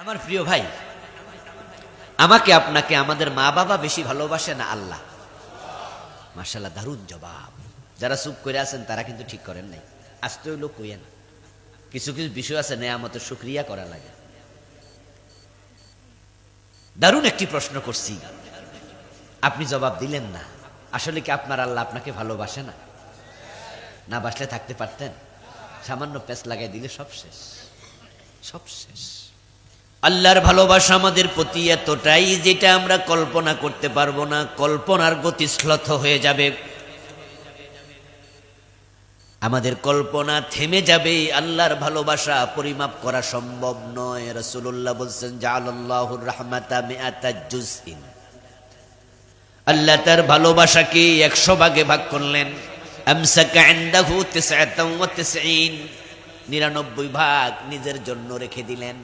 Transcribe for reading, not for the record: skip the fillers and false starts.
আমার প্রিয় ভাই, আমাকে আপনাকে আমাদের মা বাবা বেশি ভালোবাসে না আল্লাহ? মাশাআল্লাহ, দারুণ জবাব। যারা চুপ করে আছেন তারা কিন্তু ঠিক করেন নাই। আসতে হইলো কইয়েন, কিছু কিছু বিষয় আছে নেয়ামতের শুকরিয়া করা লাগে। দারুণ একটি প্রশ্ন করছি, আপনি জবাব দিলেন না। আসলে কি আপনার আল্লাহ আপনাকে ভালোবাসে না? না বাসলে থাকতে পারতেন? সামান্য পেঁচ লাগাই দিলে সব শেষ, সব শেষ। আল্লাহর ভালোবাসা আমাদের প্রতি এতটাই যেটা আমরা কল্পনা করতে পারবো না। কল্পনার গতি শ্লথ হয়ে যাবে, আমাদের কল্পনা থেমে যাবে। আল্লাহর ভালোবাসা পরিমাপ করা সম্ভব নয়। রাসূলুল্লাহ বলছেন, জাআলাল্লাহুর রাহমাতা মিআতা জুজইন। আল্লাহ তার ভালোবাসাকে 100 ভাগে ভাগ করলেন। আমসাকা ইনদাহু 99, 99 ভাগ নিজের জন্য রেখে দিলেন।